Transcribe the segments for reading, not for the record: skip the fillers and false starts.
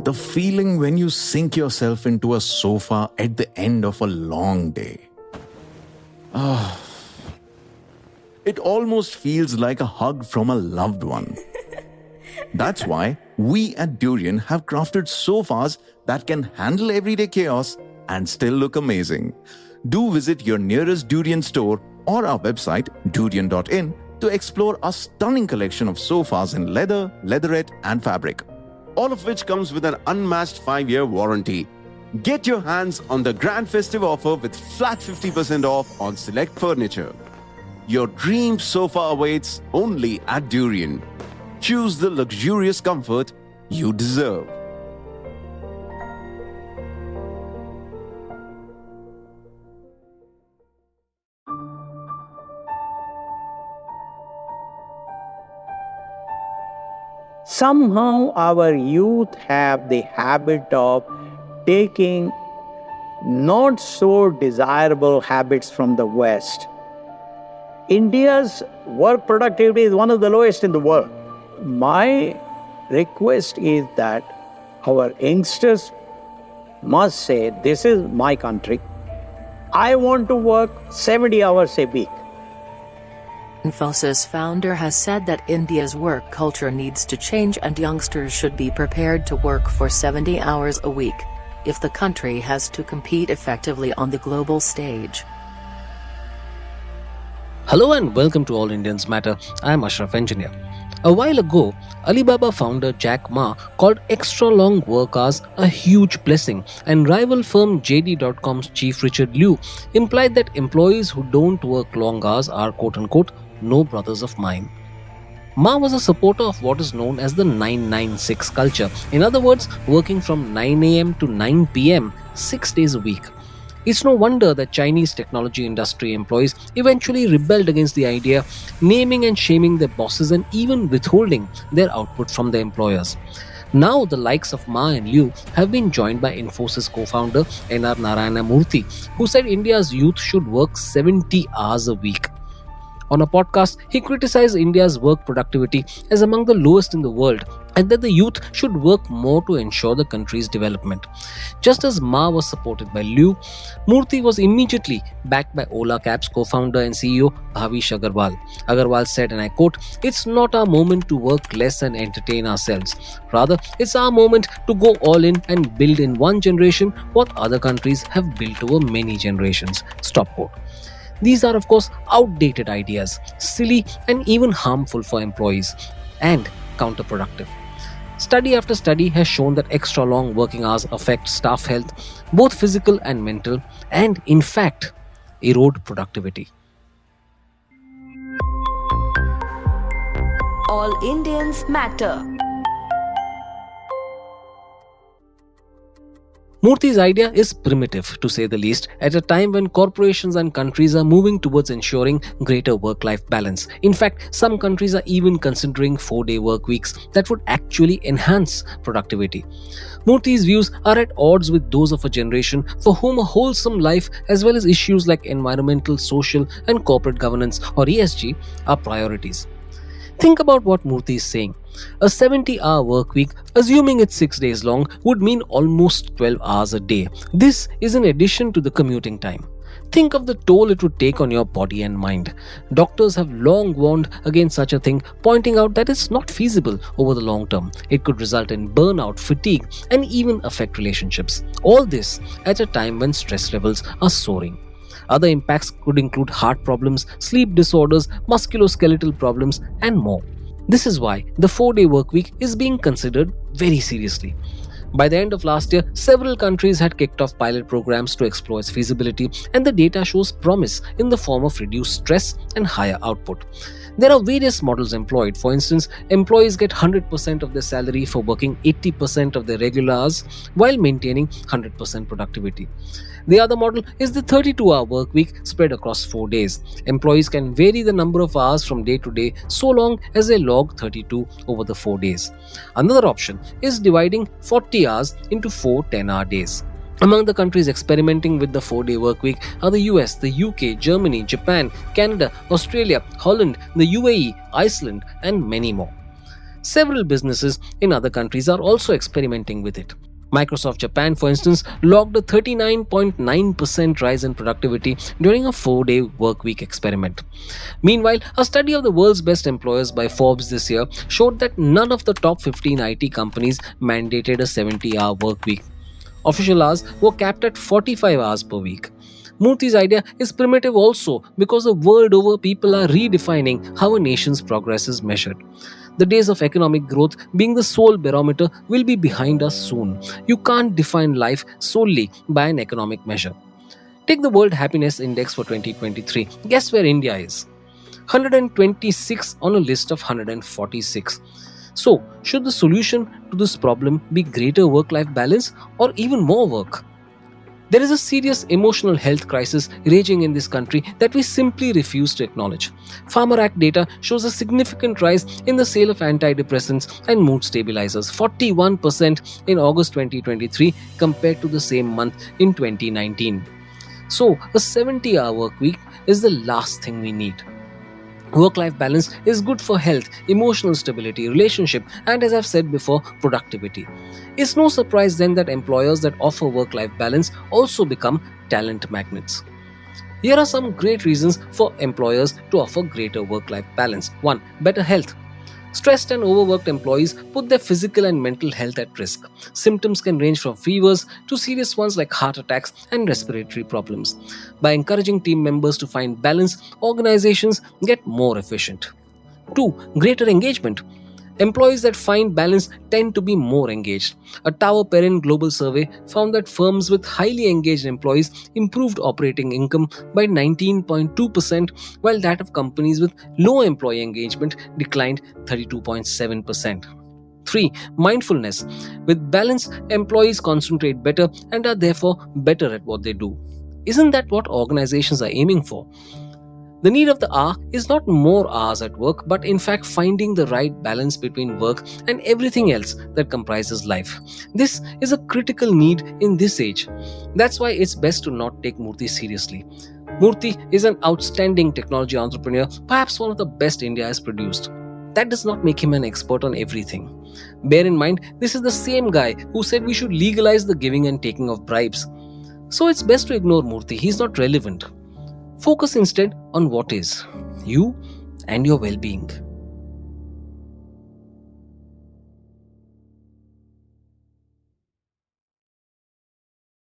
The feeling when you sink yourself into a sofa at the end of a long day. It almost feels like a hug from a loved one. That's why we at Durian have crafted sofas that can handle everyday chaos and still look amazing. Do visit your nearest Durian store or our website durian.in to explore a stunning collection of sofas in leather, leatherette and fabric. All of which comes with an unmatched 5-year warranty. Get your hands on the grand festive offer with flat 50% off on select furniture. Your dream sofa awaits only at Durian. Choose the luxurious comfort you deserve. Somehow our youth have the habit of taking not so desirable habits from the West. India's work productivity is one of the lowest in the world. My request is that our youngsters must say, this is my country. I want to work 70 hours a week. Infosys founder has said that India's work culture needs to change and youngsters should be prepared to work for 70 hours a week if the country has to compete effectively on the global stage. Hello and welcome to All Indians Matter. I am Ashraf Engineer. A while ago, Alibaba founder Jack Ma called extra long work hours a huge blessing, and rival firm JD.com's chief Richard Liu implied that employees who don't work long hours are quote-unquote no brothers of mine. Ma was a supporter of what is known as the 996 culture. In other words, working from 9 am to 9 pm, 6 days a week. It's no wonder that Chinese technology industry employees eventually rebelled against the idea, naming and shaming their bosses and even withholding their output from their employers. Now the likes of Ma and Liu have been joined by Infosys co-founder NR Narayana Murthy, who said India's youth should work 70 hours a week. On a podcast, he criticized India's work productivity as among the lowest in the world and that the youth should work more to ensure the country's development. Just as Ma was supported by Liu, Murthy was immediately backed by Ola Cab's co-founder and CEO Bhavish Agarwal. Agarwal said, and I quote, "It's not our moment to work less and entertain ourselves. Rather, it's our moment to go all in and build in one generation what other countries have built over many generations." Stop quote. These are, of course, outdated ideas, silly and even harmful for employees, and counterproductive. Study after study has shown that extra long working hours affect staff health, both physical and mental, and in fact, erode productivity. All Indians matter. Murthy's idea is primitive, to say the least, at a time when corporations and countries are moving towards ensuring greater work-life balance. In fact, some countries are even considering 4-day work weeks that would actually enhance productivity. Murthy's views are at odds with those of a generation for whom a wholesome life, as well as issues like environmental, social, and corporate governance, or ESG, are priorities. Think about what Murthy is saying. A 70-hour work week, assuming it's 6 days long, would mean almost 12 hours a day. This is in addition to the commuting time. Think of the toll it would take on your body and mind. Doctors have long warned against such a thing, pointing out that it's not feasible over the long term. It could result in burnout, fatigue, and even affect relationships. All this at a time when stress levels are soaring. Other impacts could include heart problems, sleep disorders, musculoskeletal problems, and more. This is why the 4-day work week is being considered very seriously. By the end of last year, several countries had kicked off pilot programs to explore its feasibility, and the data shows promise in the form of reduced stress and higher output. There are various models employed. For instance, employees get 100% of their salary for working 80% of their regular hours while maintaining 100% productivity. The other model is the 32-hour work week spread across 4 days. Employees can vary the number of hours from day to day so long as they log 32 over the 4 days. Another option is dividing 40 hours into 4 10-hour days. Among the countries experimenting with the 4-day work week are the US, the UK, Germany, Japan, Canada, Australia, Holland, the UAE, Iceland, and many more. Several businesses in other countries are also experimenting with it. Microsoft Japan, for instance, logged a 39.9% rise in productivity during a 4-day workweek experiment. Meanwhile, a study of the world's best employers by Forbes this year showed that none of the top 15 IT companies mandated a 70-hour workweek. Official hours were capped at 45 hours per week. Murthy's idea is primitive also because the world over people are redefining how a nation's progress is measured. The days of economic growth being the sole barometer will be behind us soon. You can't define life solely by an economic measure. Take the World Happiness Index for 2023. Guess where India is? 126 on a list of 146. So, should the solution to this problem be greater work life balance or even more work? There is a serious emotional health crisis raging in this country that we simply refuse to acknowledge. Farmer Act data shows a significant rise in the sale of antidepressants and mood stabilizers, 41% in August 2023 compared to the same month in 2019. So, a 70-hour work week is the last thing we need. Work-life balance is good for health, emotional stability, relationship, and as I've said before, productivity. It's no surprise then that employers that offer work-life balance also become talent magnets. Here are some great reasons for employers to offer greater work-life balance. 1. Better health. Stressed and overworked employees put their physical and mental health at risk. Symptoms can range from fevers to serious ones like heart attacks and respiratory problems. By encouraging team members to find balance, organizations get more efficient. 2. Greater engagement. Employees that find balance tend to be more engaged. A Tower Parent Global survey found that firms with highly engaged employees improved operating income by 19.2%, while that of companies with low employee engagement declined 32.7%. 3. Mindfulness. With balance, employees concentrate better and are therefore better at what they do. Isn't that what organizations are aiming for? The need of the hour is not more hours at work, but in fact finding the right balance between work and everything else that comprises life. This is a critical need in this age. That's why it's best to not take Murthy seriously. Murthy is an outstanding technology entrepreneur, perhaps one of the best India has produced. That does not make him an expert on everything. Bear in mind, this is the same guy who said we should legalize the giving and taking of bribes. So it's best to ignore Murthy, he's not relevant. Focus instead on what is, you and your well-being.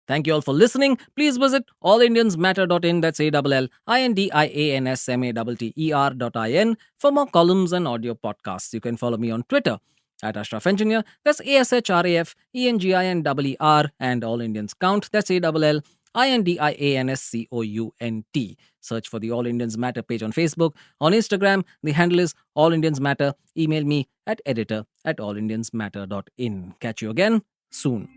Thank you all for listening. Please visit allindiansmatter.in, that's ALLINDIANSMATTER.in for more columns and audio podcasts. You can follow me on Twitter at Ashraf Engineer, that's ASHRAFENGINER, and All Indians Count, that's ALLINDIANSCOUNT. Search for the All Indians Matter page on Facebook. On Instagram, the handle is All Indians Matter. Email me at editor@allindiansmatter.in. Catch you again soon.